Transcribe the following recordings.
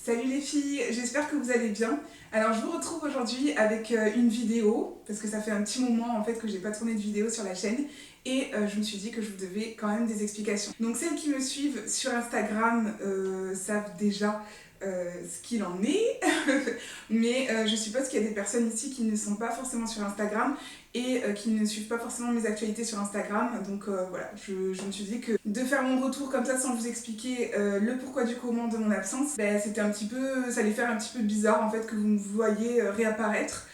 Salut les filles, j'espère que vous allez bien. Alors je vous retrouve aujourd'hui avec une vidéo, parce que ça fait un petit moment en fait que j'ai pas tourné de vidéo sur la chaîne, et je me suis dit que je vous devais quand même des explications. Donc celles qui me suivent sur Instagram savent déjà ce qu'il en est, mais je suppose qu'il y a des personnes ici qui ne sont pas forcément sur Instagram et qui ne suivent pas forcément mes actualités sur Instagram. Donc voilà, je me suis dit que de faire mon retour comme ça sans vous expliquer le pourquoi du comment de mon absence, c'était un petit peu, ça allait faire un petit peu bizarre en fait que vous me voyez réapparaître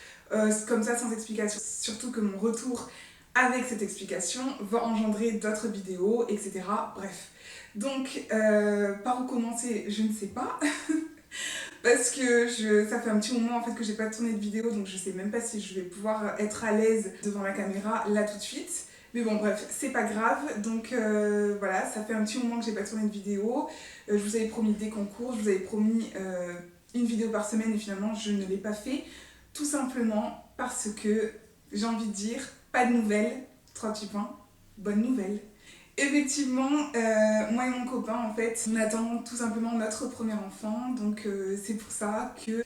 comme ça sans explication. Surtout que mon retour avec cette explication va engendrer d'autres vidéos, etc. Bref. Donc, par où commencer, je ne sais pas. Parce que ça fait un petit moment en fait que j'ai pas tourné de vidéo, donc je sais même pas si je vais pouvoir être à l'aise devant la caméra là tout de suite. Mais bon bref, c'est pas grave, donc voilà, ça fait un petit moment que j'ai pas tourné de vidéo. Je vous avais promis des concours, je vous avais promis une vidéo par semaine et finalement je ne l'ai pas fait. Tout simplement parce que j'ai envie de dire, pas de nouvelles, 3 petits points, bonne nouvelle. Effectivement, moi et mon copain, en fait, on attend tout simplement notre premier enfant, donc c'est pour ça que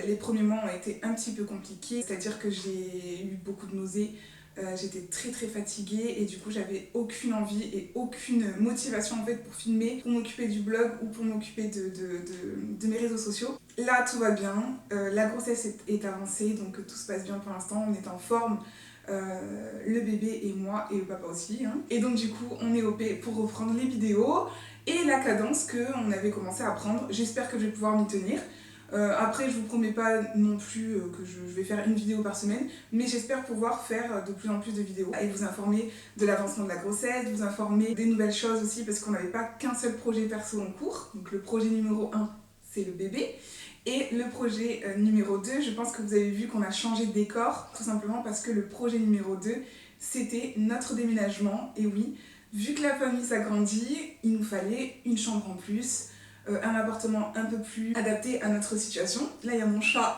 les premiers mois ont été un petit peu compliqués, c'est-à-dire que j'ai eu beaucoup de nausées, j'étais très fatiguée et du coup j'avais aucune envie et aucune motivation en fait pour filmer, pour m'occuper du blog ou pour m'occuper de mes réseaux sociaux. Là tout va bien, la grossesse est avancée, donc tout se passe bien pour l'instant, on est en forme. Le bébé et moi et le papa aussi hein. Et donc du coup on est OP pour reprendre les vidéos et la cadence qu'on avait commencé à prendre. J'espère que je vais pouvoir m'y tenir. Après je vous promets pas non plus que je vais faire une vidéo par semaine, mais j'espère pouvoir faire de plus en plus de vidéos et vous informer de l'avancement de la grossesse, vous informer des nouvelles choses aussi parce qu'on n'avait pas qu'un seul projet perso en cours. Donc le projet numéro 1 c'est le bébé. Et le projet numéro 2, je pense que vous avez vu qu'on a changé de décor, tout simplement parce que le projet numéro 2, c'était notre déménagement. Et oui, vu que la famille s'agrandit, il nous fallait une chambre en plus, un appartement un peu plus adapté à notre situation. Là, il y a mon chat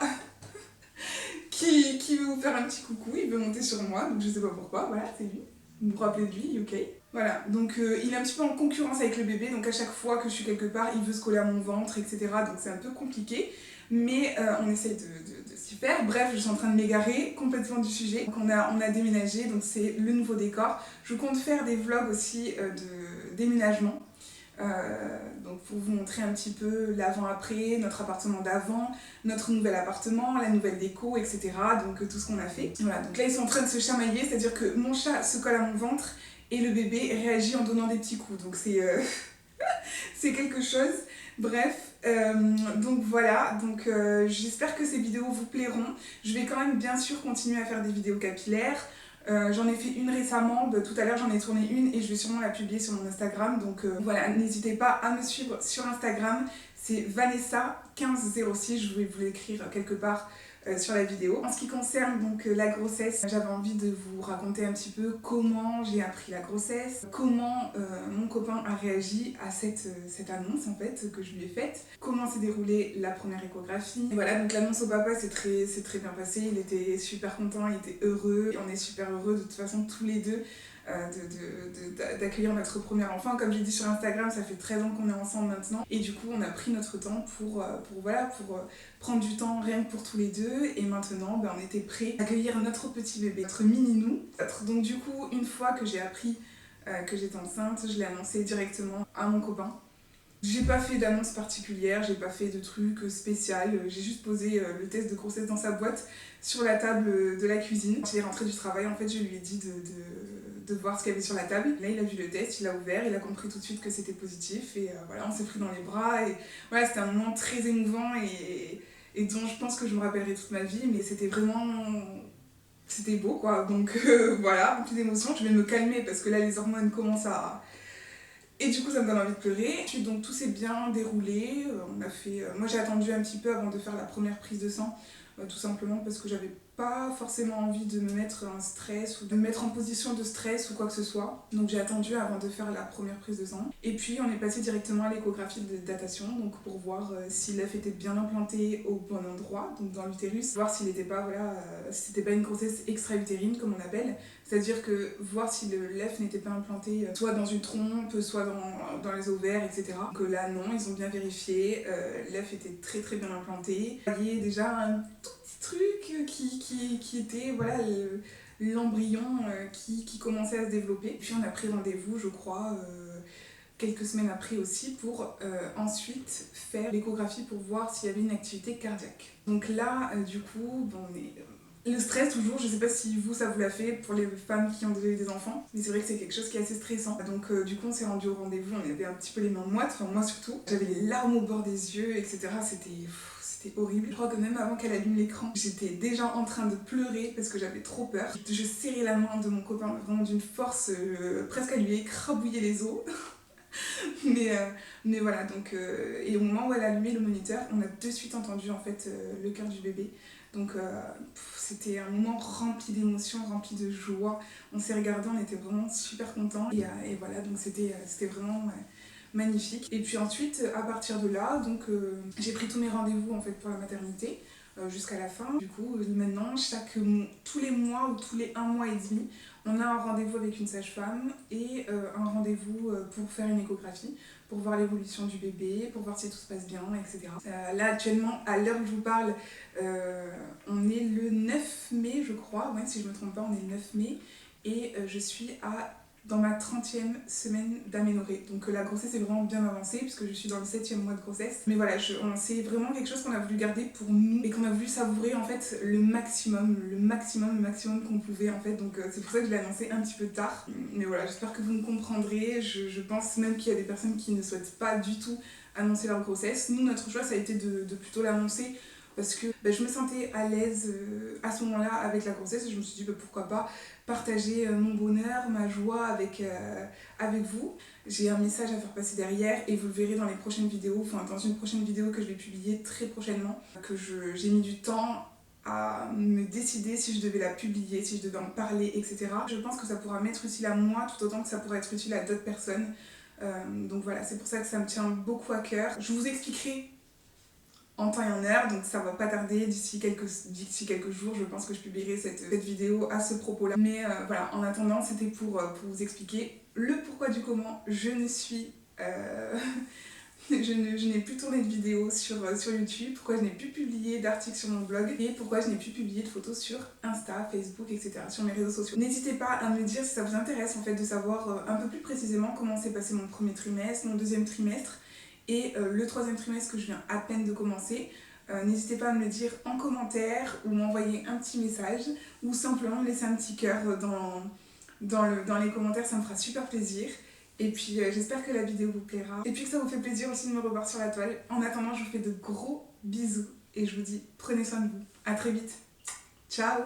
qui veut vous faire un petit coucou, il veut monter sur moi, donc je sais pas pourquoi, voilà, c'est lui. Vous vous rappelez de lui, ok. Voilà, donc il est un petit peu en concurrence avec le bébé, donc à chaque fois que je suis quelque part, il veut se coller à mon ventre, etc. Donc c'est un peu compliqué, mais on essaye de s'y faire. Bref, je suis en train de m'égarer complètement du sujet. Donc on a déménagé, donc c'est le nouveau décor. Je compte faire des vlogs aussi de déménagement. Donc pour vous montrer un petit peu l'avant-après, notre appartement d'avant, notre nouvel appartement, la nouvelle déco, etc. Donc tout ce qu'on a fait. Voilà, donc là ils sont en train de se chamailler, c'est-à-dire que mon chat se colle à mon ventre et le bébé réagit en donnant des petits coups. Donc c'est c'est quelque chose. Bref, donc voilà, donc j'espère que ces vidéos vous plairont. Je vais quand même bien sûr continuer à faire des vidéos capillaires. J'en ai fait une récemment, tout à l'heure j'en ai tourné une et je vais sûrement la publier sur mon Instagram. Donc voilà, n'hésitez pas à me suivre sur Instagram, c'est Vanessa1506, je vais vous l'écrire quelque part sur la vidéo. En ce qui concerne donc la grossesse, j'avais envie de vous raconter un petit peu comment j'ai appris la grossesse, comment mon copain a réagi à cette annonce en fait que je lui ai faite, comment s'est déroulée la première échographie. Et voilà, donc l'annonce au papa c'est très bien passé, il était super content, il était heureux, et on est super heureux de toute façon tous les deux d'accueillir notre premier enfant. Comme j'ai dit sur Instagram, ça fait 13 ans qu'on est ensemble maintenant et du coup on a pris notre temps pour prendre du temps rien que pour tous les deux et maintenant on était prêts à accueillir notre petit bébé, notre mini-nous. Donc du coup une fois que j'ai appris que j'étais enceinte, je l'ai annoncé directement à mon copain. J'ai pas fait d'annonce particulière, j'ai pas fait de truc spécial, j'ai juste posé le test de grossesse dans sa boîte sur la table de la cuisine. Quand il est rentré du travail, en fait, je lui ai dit de voir ce qu'il y avait sur la table. Là, il a vu le test, il a ouvert, il a compris tout de suite que c'était positif et voilà, on s'est pris dans les bras et voilà, c'était un moment très émouvant et dont je pense que je me rappellerai toute ma vie, mais c'était vraiment... C'était beau quoi, donc voilà, rempli d'émotions. Je vais me calmer parce que là, les hormones commencent à... Et du coup, ça me donne envie de pleurer. Ensuite, donc tout s'est bien déroulé. On a fait, moi, j'ai attendu un petit peu avant de faire la première prise de sang, tout simplement parce que j'avais pas forcément envie de me mettre en stress ou de me mettre en position de stress ou quoi que ce soit. Donc j'ai attendu avant de faire la première prise de sang. Et puis on est passé directement à l'échographie de datation, donc pour voir si l'œuf était bien implanté au bon endroit, donc dans l'utérus, voir s'il n'était pas, si c'était pas une grossesse extra-utérine comme on appelle, c'est-à-dire que voir si l'œuf n'était pas implanté soit dans une trompe, soit dans les ovaires, etc. Donc là non, ils ont bien vérifié, l'œuf était très très bien implanté. Il y avait déjà un tout petit truc qui était l'embryon qui commençait à se développer. Puis on a pris rendez-vous, je crois, quelques semaines après aussi, pour ensuite faire l'échographie pour voir s'il y avait une activité cardiaque. Donc là, du coup, le stress toujours, je sais pas si ça vous l'a fait pour les femmes qui ont déjà eu des enfants, mais c'est vrai que c'est quelque chose qui est assez stressant. Donc du coup on s'est rendu au rendez-vous, on avait un petit peu les mains moites, enfin moi surtout. J'avais les larmes au bord des yeux, etc. C'était horrible. Je crois que même avant qu'elle allume l'écran, j'étais déjà en train de pleurer parce que j'avais trop peur. Je serrais la main de mon copain vraiment d'une force presque à lui écrabouiller les os. mais voilà, donc et au moment où elle a allumé le moniteur, on a de suite entendu en fait le cœur du bébé. Donc c'était un moment rempli d'émotions, rempli de joie. On s'est regardés, on était vraiment super contents. Et voilà, donc c'était vraiment magnifique. Et puis ensuite, à partir de là, donc j'ai pris tous mes rendez-vous en fait pour la maternité jusqu'à la fin. Du coup, maintenant, tous les mois ou tous les 1 mois et demi, on a un rendez-vous avec une sage-femme et un rendez-vous pour faire une échographie, pour voir l'évolution du bébé, pour voir si tout se passe bien, etc. Là, actuellement, à l'heure où je vous parle, on est le 9 mai, je crois. Ouais, si je ne me trompe pas, on est le 9 mai. Et je suis dans ma 30e semaine d'aménorrhée. Donc la grossesse est vraiment bien avancée puisque je suis dans le 7e mois de grossesse. Mais voilà, c'est vraiment quelque chose qu'on a voulu garder pour nous et qu'on a voulu savourer en fait le maximum qu'on pouvait en fait. Donc c'est pour ça que je l'ai annoncé un petit peu tard. Mais voilà, j'espère que vous me comprendrez. Je pense même qu'il y a des personnes qui ne souhaitent pas du tout annoncer leur grossesse. Nous, notre choix, ça a été de plutôt l'annoncer parce que je me sentais à l'aise à ce moment-là avec la grossesse et je me suis dit pourquoi pas partager mon bonheur, ma joie avec vous. J'ai un message à faire passer derrière et vous le verrez dans les prochaines vidéos, dans une prochaine vidéo que je vais publier très prochainement, que j'ai mis du temps à me décider si je devais la publier, si je devais en parler, etc. Je pense que ça pourra m'être utile à moi tout autant que ça pourra être utile à d'autres personnes. Donc voilà, c'est pour ça que ça me tient beaucoup à cœur. Je vous expliquerai en temps et en heure, donc ça va pas tarder, d'ici quelques jours, je pense que je publierai cette vidéo à ce propos-là. Mais voilà, en attendant, c'était pour vous expliquer le pourquoi du comment je ne suis... je n'ai plus tourné de vidéos sur YouTube, pourquoi je n'ai plus publié d'articles sur mon blog et pourquoi je n'ai plus publié de photos sur Insta, Facebook, etc. sur mes réseaux sociaux. N'hésitez pas à me dire si ça vous intéresse en fait de savoir un peu plus précisément comment s'est passé mon premier trimestre, mon deuxième trimestre et le troisième trimestre que je viens à peine de commencer. N'hésitez pas à me le dire en commentaire ou m'envoyer un petit message ou simplement me laisser un petit cœur dans les commentaires, ça me fera super plaisir. Et puis j'espère que la vidéo vous plaira et puis que ça vous fait plaisir aussi de me revoir sur la toile. En attendant, je vous fais de gros bisous et je vous dis prenez soin de vous. À très vite. Ciao.